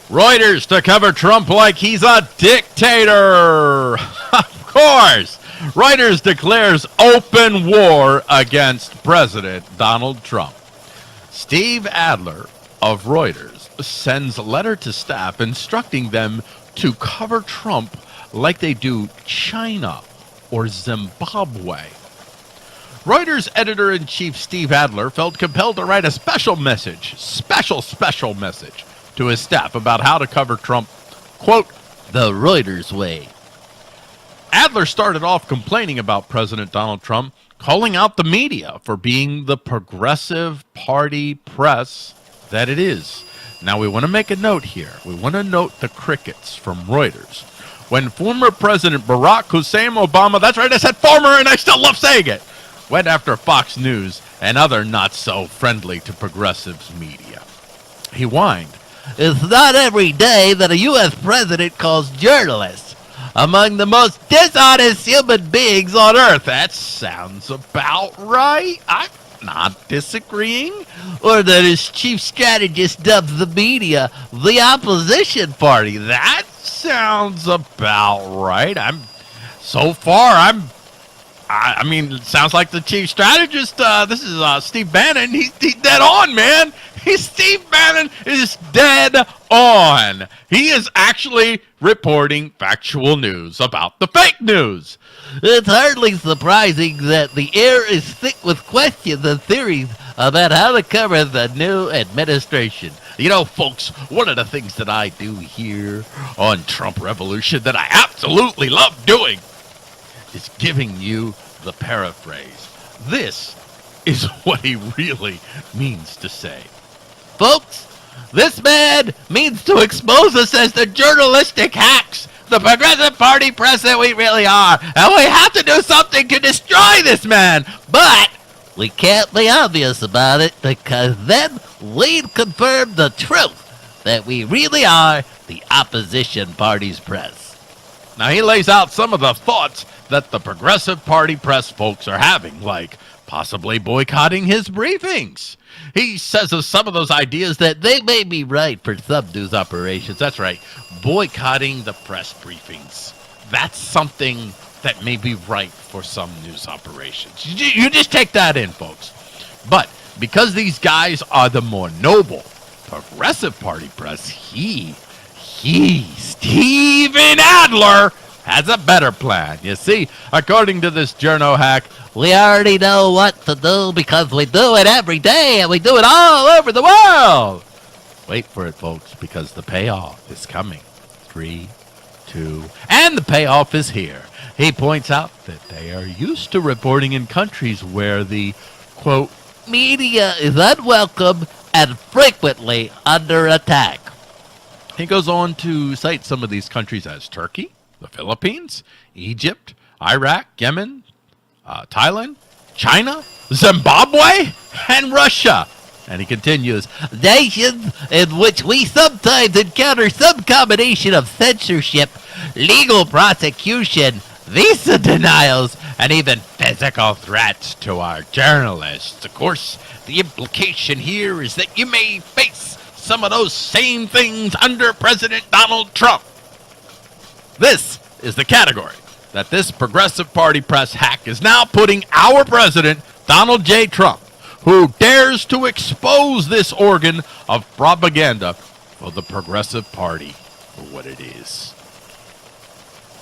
Reuters to cover Trump like he's a dictator. Of course. Reuters declares open war against President Donald Trump. Steve Adler of Reuters sends a letter to staff instructing them to cover Trump like they do China or Zimbabwe. Reuters Editor-In-Chief Steve Adler felt compelled to write a special message to his staff about how to cover Trump, quote, the Reuters way. Adler started off complaining about President Donald Trump, calling out the media for being the progressive party press that it is. Now, we want to make a note here. We want to note the crickets from Reuters. When former President Barack Hussein Obama, that's right, I said former and I still love saying it, went after Fox News and other not-so-friendly to progressives media. He whined, "It's not every day that a U.S. president calls journalists among the most dishonest human beings on earth." That sounds about right. I'm not disagreeing. Or that his chief strategist dubs the media the opposition party. That sounds about right. I mean, it sounds like the chief strategist. This is Steve Bannon. He's dead on, man. Steve Bannon is dead on. He is actually reporting factual news about the fake news. It's hardly surprising that the air is thick with questions and theories about how to cover the new administration. You know, folks, one of the things that I do here on Trump Revolution that I absolutely love doing is giving you the paraphrase. This is what he really means to say. Folks, this man means to expose us as the journalistic hacks, the progressive party press that we really are, and we have to do something to destroy this man. But we can't be obvious about it because then we'd confirm the truth that we really are the opposition party's press. Now, he lays out some of the thoughts that the progressive party press folks are having, like possibly boycotting his briefings. He says of some of those ideas that they may be right for some news operations. That's right, boycotting the press briefings. That's something that may be right for some news operations. You just take that in, folks. But because these guys are the more noble progressive party press, Stephen Adler, has a better plan. You see, according to this journo hack, we already know what to do because we do it every day and we do it all over the world. Wait for it, folks, because the payoff is coming. 3, 2, and the payoff is here. He points out that they are used to reporting in countries where the, quote, media is unwelcome and frequently under attack. He goes on to cite some of these countries as Turkey, the Philippines, Egypt, Iraq, Yemen, Thailand, China, Zimbabwe, and Russia. And he continues, nations in which we sometimes encounter some combination of censorship, legal prosecution, visa denials, and even physical threats to our journalists. Of course, the implication here is that you may face some of those same things under President Donald Trump. This is the category that this progressive party press hack is now putting our president, Donald J. Trump, who dares to expose this organ of propaganda for the progressive party for what it is.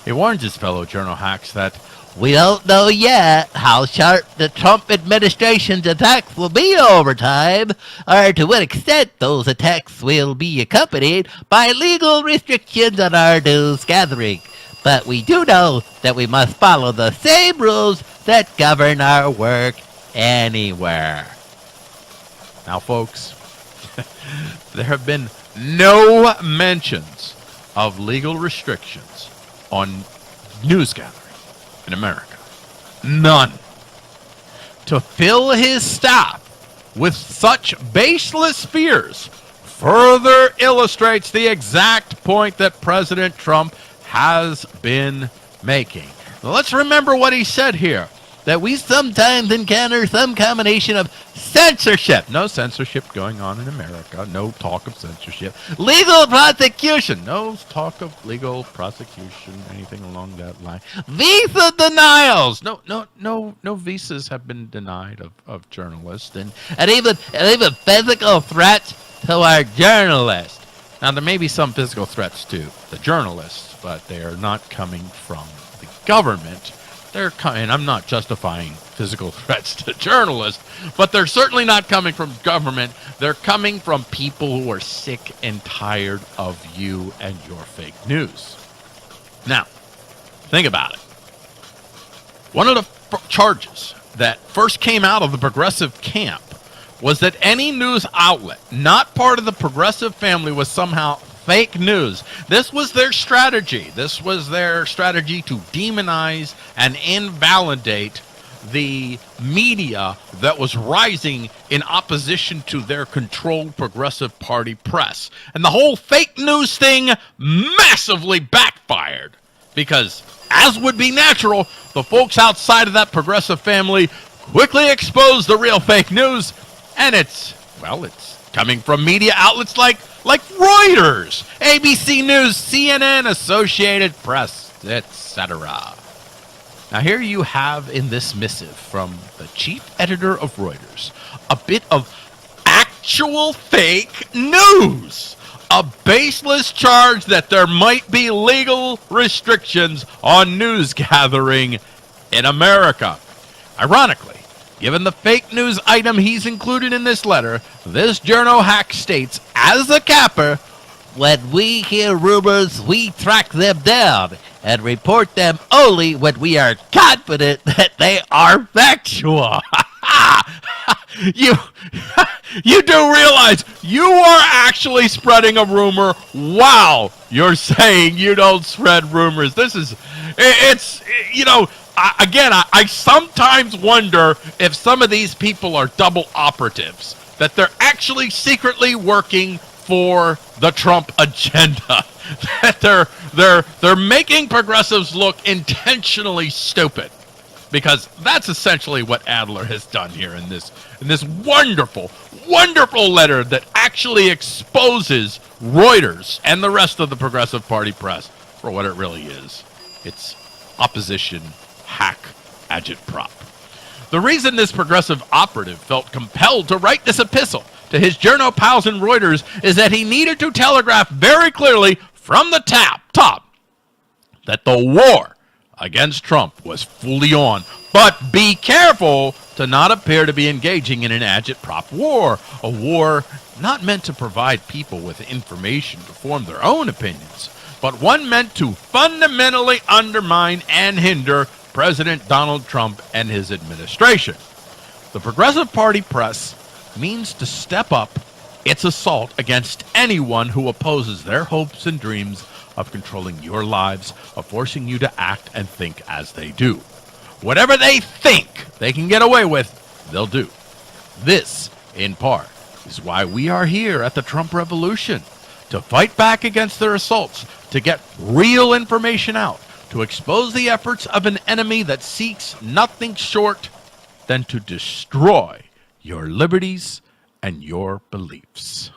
He warns his fellow journal hacks that we don't know yet how sharp the Trump administration's attacks will be over time, or to what extent those attacks will be accompanied by legal restrictions on our news gathering. But we do know that we must follow the same rules that govern our work anywhere. Now, folks, there have been no mentions of legal restrictions on news gathering in America. None. To fill his staff with such baseless fears further illustrates the exact point that President Trump has been making. Now, let's remember what he said here. that we sometimes encounter some combination of censorship. No censorship going on in America. No talk of censorship. Legal prosecution. No talk of legal prosecution, anything along that line. Visa denials. No visas have been denied of journalists. And even physical threats to our journalists. Now, there may be some physical threats to the journalists, but they are not coming from the government. And I'm not justifying physical threats to journalists, but they're certainly not coming from government. They're coming from people who are sick and tired of you and your fake news. Now, think about it. One of the charges that first came out of the progressive camp was that any news outlet not part of the progressive family was somehow fake news. This was their strategy. This was their strategy to demonize and invalidate the media that was rising in opposition to their controlled Progressive Party press. And the whole fake news thing massively backfired because, as would be natural, the folks outside of that progressive family quickly exposed the real fake news. And it's coming from media outlets like Reuters, ABC News, CNN, Associated Press, etc. Now here you have in this missive from the chief editor of Reuters a bit of actual fake news, a baseless charge that there might be legal restrictions on news gathering in America. Ironically, given the fake news item he's included in this letter, this journo hack states, as a capper, when we hear rumors, we track them down and report them only when we are confident that they are factual. You do realize you are actually spreading a rumor while you're saying you don't spread rumors. I sometimes wonder if some of these people are double operatives, that they're actually secretly working for the Trump agenda, that they're making progressives look intentionally stupid, because that's essentially what Adler has done here in this wonderful letter that actually exposes Reuters and the rest of the Progressive Party press for what it really is. It's opposition hack agitprop. The reason this progressive operative felt compelled to write this epistle to his journo pals in Reuters is that he needed to telegraph very clearly from the top that the war against Trump was fully on. But be careful to not appear to be engaging in an agitprop war, a war not meant to provide people with information to form their own opinions, but one meant to fundamentally undermine and hinder President Donald Trump and his administration. The Progressive Party press means to step up its assault against anyone who opposes their hopes and dreams of controlling your lives, of forcing you to act and think as they do. Whatever they think they can get away with, they'll do. This, in part, is why we are here at the Trump Revolution, to fight back against their assaults, to get real information out, to expose the efforts of an enemy that seeks nothing short than to destroy your liberties and your beliefs.